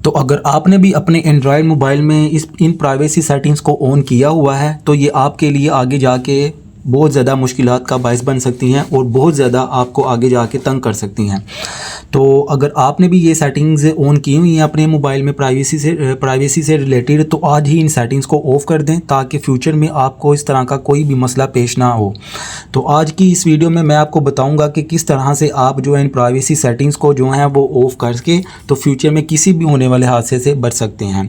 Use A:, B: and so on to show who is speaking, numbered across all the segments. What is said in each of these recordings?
A: तो अगर आपने भी अपने एंड्रॉयड मोबाइल में इन प्राइवेसी सेटिंग्स को ऑन किया हुआ है तो ये आपके लिए आगे जाके बहुत ज़्यादा मुश्किलात का बायस बन सकती हैं और बहुत ज़्यादा आपको आगे जाके तंग कर सकती हैं। तो अगर आपने भी ये सेटिंग्स ऑन की हुई हैं अपने मोबाइल में प्राइवेसी से रिलेटेड, तो आज ही इन सेटिंग्स को ऑफ़ कर दें ताकि फ्यूचर में आपको इस तरह का कोई भी मसला पेश ना हो। तो आज की इस वीडियो में मैं आपको बताऊंगा कि किस तरह से आप जो है इन प्राइवेसी सेटिंग्स को जो है वो ऑफ़ करके तो फ्यूचर में किसी भी होने वाले हादसे से बच सकते हैं।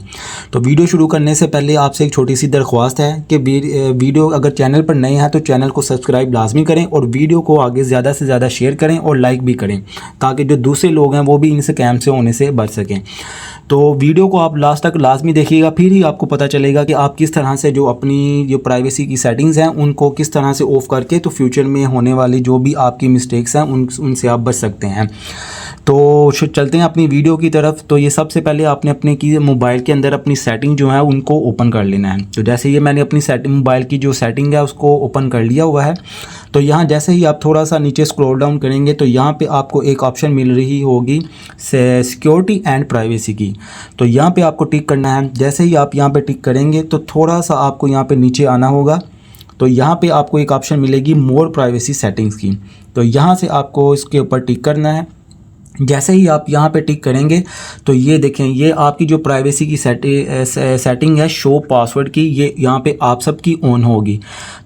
A: तो वीडियो शुरू करने से पहले आपसे एक छोटी सी दरख्वास्त है कि वीडियो अगर चैनल पर नए हैं तो चैनल को सब्सक्राइब लाजमी करें और वीडियो को आगे ज़्यादा से ज़्यादा शेयर करें और लाइक भी करें ताकि जो दूसरे लोग हैं वो भी इन स्कैम से होने से बच सकें। तो वीडियो को आप लास्ट तक लाजमी देखिएगा, फिर ही आपको पता चलेगा कि आप किस तरह से जो अपनी जो प्राइवेसी की सेटिंग्स हैं उनको किस तरह से ऑफ़ करके तो फ्यूचर में होने वाली जो भी आपकी मिस्टेक्स हैं उनसे आप बच सकते हैं। तो चलते हैं अपनी वीडियो की तरफ। तो ये सबसे पहले आपने अपने की मोबाइल के अंदर अपनी सेटिंग जो है उनको ओपन कर लेना है। तो जैसे ये मैंने अपनी मोबाइल की जो सेटिंग है उसको ओपन कर लिया हुआ है। तो यहाँ जैसे ही आप थोड़ा सा नीचे स्क्रॉल डाउन करेंगे तो यहाँ पे आपको एक ऑप्शन मिल रही होगी सिक्योरिटी एंड प्राइवेसी की। तो यहाँ पे आपको टिक करना है। जैसे ही आप यहाँ पे टिक करेंगे तो थोड़ा सा आपको यहाँ पे नीचे आना होगा। तो यहाँ पे आपको एक ऑप्शन मिलेगी मोर प्राइवेसी सेटिंग्स की। तो यहाँ से आपको इसके ऊपर टिक करना है। जैसे ही आप यहाँ पे टिक करेंगे तो ये देखें, ये आपकी जो प्राइवेसी की सेटिंग है शो पासवर्ड की, ये यहाँ पे आप सबकी ऑन होगी।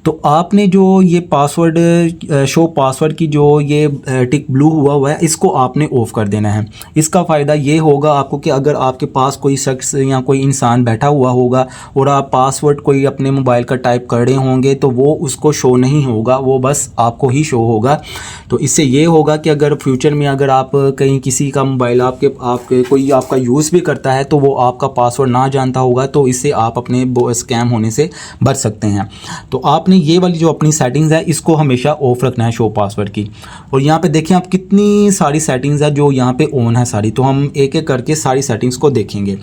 A: तो आपने जो ये पासवर्ड शो पासवर्ड की जो ये टिक ब्लू हुआ है इसको आपने ऑफ़ कर देना है। इसका फ़ायदा ये होगा आपको कि अगर आपके पास कोई शख्स या कोई इंसान बैठा हुआ होगा और आप पासवर्ड कोई अपने मोबाइल का टाइप कर रहे होंगे तो वो उसको शो नहीं होगा, वो बस आपको ही शो होगा। तो इससे ये होगा कि अगर फ्यूचर में अगर आप कहीं किसी का मोबाइल आपके कोई आपका यूज़ भी करता है तो वो आपका पासवर्ड ना जानता होगा, तो इससे आप अपने स्कैम होने से बच सकते हैं। तो आपने ये वाली जो अपनी सेटिंग्स है इसको हमेशा ऑफ रखना है शो पासवर्ड की। और यहाँ पे देखें आप कितनी सारी सेटिंग्स है जो यहाँ पे ऑन है सारी। तो हम एक एक करके सारी सेटिंग्स को देखेंगे।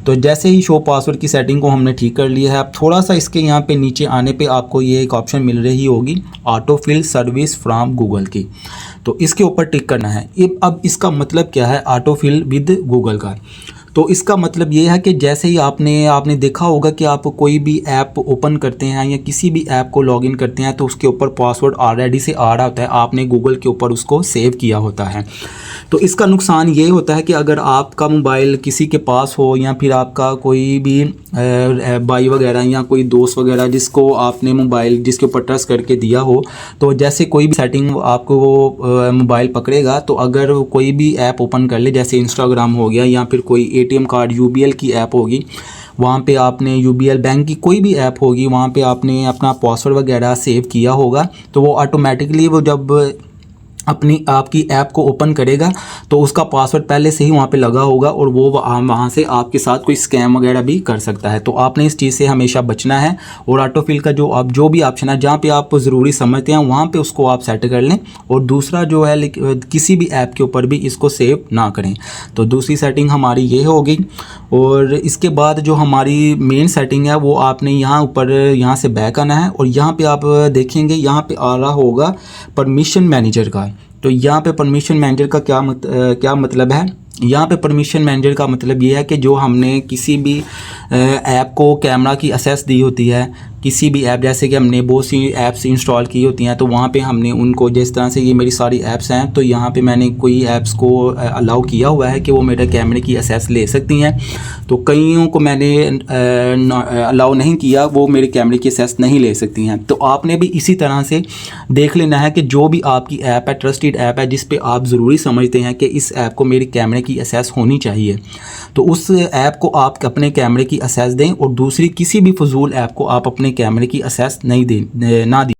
A: तो जैसे ही शो पासवर्ड की सेटिंग को हमने ठीक कर लिया है, अब थोड़ा सा इसके यहाँ पे नीचे आने पे आपको ये एक ऑप्शन मिल रही होगी auto fill service from Google की। तो इसके ऊपर टिक करना है। अब इसका मतलब क्या है ऑटो फिल विद गूगल का? तो इसका मतलब ये है कि जैसे ही आपने देखा होगा कि आप कोई भी ऐप ओपन करते हैं या किसी भी ऐप को लॉगिन करते हैं तो उसके ऊपर पासवर्ड ऑलरेडी से आ रहा होता है, आपने गूगल के ऊपर उसको सेव किया होता है। तो इसका नुकसान ये होता है कि अगर आपका मोबाइल किसी के पास हो या फिर आपका कोई भी भाई वगैरह या कोई दोस्त वगैरह जिसको आपने मोबाइल जिसके ऊपर ट्रस्ट करके दिया हो, तो जैसे कोई भी सेटिंग आपको वो मोबाइल पकड़ेगा तो अगर कोई भी ऐप ओपन कर ले, जैसे इंस्टाग्राम हो गया या फिर कोई ATM कार्ड UBL की ऐप होगी, वहाँ पे आपने UBL बैंक की कोई भी ऐप होगी वहाँ पे आपने अपना पासवर्ड वगैरह सेव किया होगा, तो वो ऑटोमेटिकली वो जब आपकी ऐप को ओपन करेगा तो उसका पासवर्ड पहले से ही वहाँ पे लगा होगा और वो वहाँ से आपके साथ कोई स्कैम वगैरह भी कर सकता है। तो आपने इस चीज़ से हमेशा बचना है और ऑटोफिल का जो भी ऑप्शन है जहाँ पे आप ज़रूरी समझते हैं वहाँ पे उसको आप सेट कर लें। और दूसरा जो है किसी भी ऐप के ऊपर भी इसको सेव ना करें। तो दूसरी सेटिंग हमारी ये होगी। और इसके बाद जो हमारी मेन सेटिंग है वो आपने यहाँ से बैक आना है और यहाँ पे आप देखेंगे यहाँ पे आ रहा होगा परमिशन मैनेजर का। तो यहाँ पे परमिशन मैनेजर का क्या मतलब है? यहाँ पे परमिशन मैनेजर का मतलब ये है कि जो हमने किसी भी ऐप को कैमरा की एक्सेस दी होती है, किसी भी ऐप जैसे कि हमने बहुत सी ऐप्स इंस्टॉल की होती हैं तो वहाँ पे हमने उनको जिस तरह से ये मेरी सारी ऐप्स हैं तो यहाँ पे मैंने कोई ऐप्स को अलाउ किया हुआ है कि वो मेरे कैमरे की एक्सेस ले सकती हैं। तो कईयों को मैंने अलाउ नहीं किया, वो मेरे कैमरे की एक्सेस नहीं ले सकती हैं। तो आपने भी इसी तरह से देख लेना है कि जो भी आपकी ऐप है ट्रस्टेड ऐप है जिस पे आप ज़रूरी समझते हैं कि इस ऐप को मेरे कैमरे की एक्सेस होनी चाहिए, तो उस ऐप को आप अपने कैमरे की एक्सेस दें और दूसरी किसी भी फजूल ऐप को आप अपने कैमरे की एक्सेस ना दें।